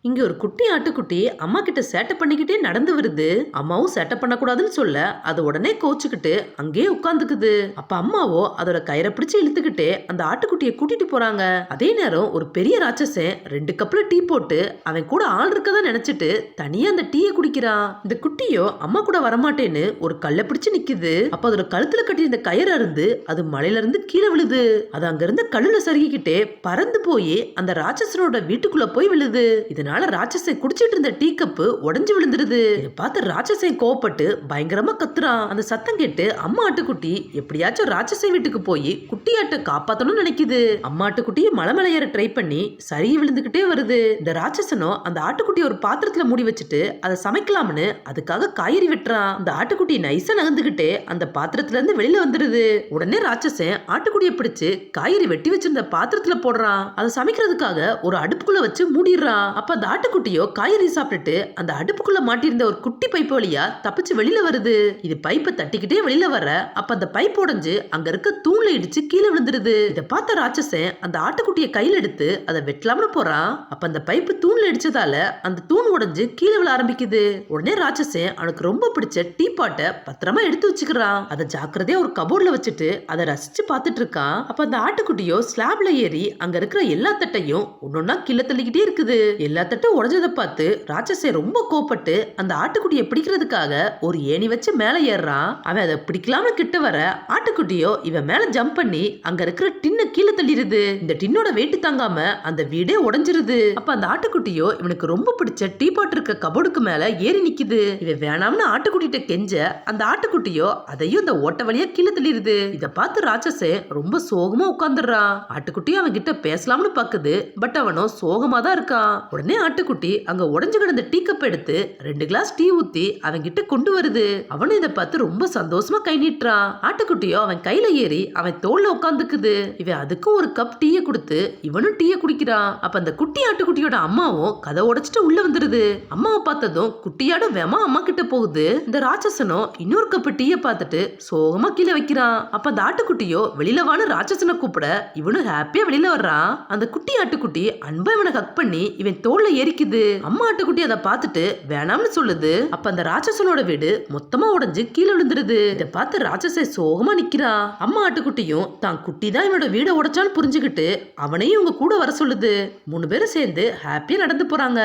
இங்க ஒரு குட்டி ஆட்டுக்குட்டி அம்மா கிட்ட சேட்டை பண்ணிக்கிட்டே நடந்து வருது. அம்மாவும் சேட்டை பண்ணக்கூடாதுன்னு சொல்ல அது உடனே கோச்சுக்கிட்டு அங்கேயே உட்கார்ந்துக்குது. அப்ப அம்மாவோ அதோட கயிறை பிடிச்சு இழுத்துக்கிட்டே அந்த ஆட்டுக்குட்டியை கூட்டிட்டு போறாங்க. அதே நேரம் ஒரு பெரிய ராட்சசன் 2 கப்ல டீ போட்டு அவன் கூட ஆள் இருக்கதான் நினைச்சிட்டு தனியா அந்த டீயை குடிக்கிறான். இந்த குட்டியோ அம்மா கூட வரமாட்டேன்னு ஒரு கல்லை பிடிச்சு நிக்குது. அப்ப அதோட கழுத்துல கட்டி இந்த கயிறு அருந்து அது மலையில இருந்து கீழே விழுது. அது அங்க இருந்த கல்லுல சருகிக்கிட்டே பறந்து போய் அந்த ராட்சசனோட வீட்டுக்குள்ள போய் விழுது. இதனால ராட்சசன் குடிச்சிட்டு இருந்த டீ கப்பு உடைஞ்சு விழுந்துருது. இதை பார்த்து ராட்சசன் கோவப்பட்டு பயங்கரமா கத்துறான். அந்த சத்தம் கேட்டு அம்மா ஆட்டுக்குட்டி எப்படியாச்சும் ராட்சசன் வீட்டுக்கு போய் குட்டியாட்டை காப்பாத்தணும்னு நினைக்குது. அம்மா ஆட்டுக்குட்டியை மலை மேல ஏற ட்ரை பண்ணி சரிய விழுந்துகிட்டே வருது. இந்த ராட்சசனோ அந்த ஆட்டுக்குட்டியை ஒரு பாத்திரத்துல மூடி வச்சுட்டு அதை சமைக்கலாம்னு அதுக்காக காய்கறி வெட்டுறான். அந்த ஆட்டுக்குட்டி நைஸா நகர்ந்துகிட்டே அந்த பாத்திரத்துல இருந்து வெளியில வந்துருது. உடனே ராட்சசன் ஆட்டுக்குட்டியை பிடிச்சு காய்கறி வெட்டி வச்சிருந்த பாத்திரத்துல போடுறான். அதை சமைக்கிறதுக்காக ஒரு அடுப்புக்குள்ள வச்சு மூடிடுறான். அப்ப அந்த ஆட்டுக்குட்டியோ காய்கறி சாப்பிட்டுட்டு அந்த அடுப்புக்குள்ள மாட்டியிருந்த ஒரு குட்டி பைப்பு வழியா தப்பிச்சு வெளியில வருது. இது பைப்பை தட்டிக்கிட்டே வெளியில வர அப்ப அந்த பைப் உடைஞ்சு அங்க இருக்க தூண்ல இடிச்சு கீழே விழுந்துருது. இதை பார்த்த ராட்சசன் அந்த ஆட்டுக்குட்டியை கையில எடுத்து அதை வெட்டலாம்னு போறான். அப்ப அந்த பைப்பு தூண்ல இடிச்சதால அந்த தூண் உடைஞ்சு கீழே விழ ஆரம்பிக்குது. உடனே ராட்சசன் அவனுக்கு ரொம்ப பிடிச்ச டீ பாட்டை பத்திரமா எடுத்து வச்சுக்கிறான். அதை ஜாக்கிரதையா ஒரு கபோர்ட்ல வச்சுட்டு அதை ரசிச்சு பார்த்துட்டு இருக்கான். அப்ப அந்த ஆட்டுக்குட்டியோ ஸ்லாப்ல ஏறி அங்க இருக்கிற எல்லா தட்டையும் ஒன்னொன்னா கீழே தள்ளிக்கிட்டே இருக்குது. எல்லா தட்டும் உடஞ்சதை பார்த்து ராட்சசன் ரொம்ப கோபப்பட்டு அந்த ஆட்டுக்குட்டியை பிடிக்கிறதுக்காக ஒரு ஏணி வச்சு மேல ஏறான். அவன் அதை பிடிக்கலாம்னு கிட்ட வர ஆட்டுக்குட்டியோ இவன் மேல ஜம்ப் பண்ணி அங்க இருக்கிற டின்ன கீழே தள்ளிடுது. இந்த டின்னோட வெயிட் தாங்காம அந்த வீடே உடைஞ்சிருது. அப்ப அந்த ஆட்டுக்குட்டியோ இவனுக்கு ரொம்ப பிடிச்ச டீ பாட் இருக்க கபோர்டுக்கு மேல ஏறி நிக்குது. இவன் வேணாம்னு ஆட்டுக்குட்டிட்ட கெஞ்ச அந்த ஆட்டுக்குட்டியோ அதையும் இந்த ஓட்ட வழியா கீழே தள்ளிடுது. இதை பார்த்து ராட்சசன் ரொம்ப சோகமா உட்கார்ந்துடுறான். ஆட்டுக்குட்டியும் அவன் கிட்ட பேசலாம்னு பாக்குது. பட் அவனோ சோகமா தான் இருக்கான். உடனே ஆட்டுக்குட்டி அங்க உடைஞ்சு கிடந்த டீ கப் எடுத்து 2 கிளாஸ் டீ ஊத்தி அவன் கிட்ட கொண்டு வருது. அவனும் இதை பார்த்து ரொம்ப சந்தோஷமா கை நீட்டுறான். ஆட்டுக்குட்டியோ அவன் கையில ஏறி அவன் தோல்ல உட்காந்துக்குது. இவன் அதுக்கும் ஒரு கப் டீயை கொடுத்து இவனும் டீயை குடிக்கிறான். அப்ப அந்த குட்டி ஆட்டுக்குட்டியோட அம்மாவும் கதை உடைச்சிட்டு உள்ள வந்துருது. அம்மாவை பார்த்ததும் குட்டியாட வேமா அம்மா கிட்ட போகுது. இந்த ராட்சசனும் இன்னொரு கப் டீயை பார்த்துட்டு சோகமா கீழே வைக்கிறான். அப்ப அந்த ஆட்டுக்குட்டியோ வெளியில வான்னு ராட்சசனை கூப்பிட இவனும் ஹாப்பியா வெளியில வர்றான். அந்த குட்டி ஆட்டுக்குட்டி அன்பா இவனை ஹக் பண்ணி இவன் தோல்ல ஏறிக்குது. அம்மா ஆட்டுக்குட்டி அதை பார்த்துட்டு வேணாம்னு சொல்லுது. அப்ப அந்த ராட்சசனோட வீடு மொத்தமா உடைஞ்சு கீழே விழுந்துருது. இதை பார்த்து ராட்சசன் சோகமா நிக்கிறான். அம்மா ஆட்டுக்குட்டியும் தான் குட்டி தான் இவனோட வீடை உடைச்சான்னு புரிஞ்சுக்கிட்டு அவனையும் இவங்க கூட வர சொல்லுது. 3 பேரும் சேர்ந்து ஹாப்பியா நடந்து போறாங்க.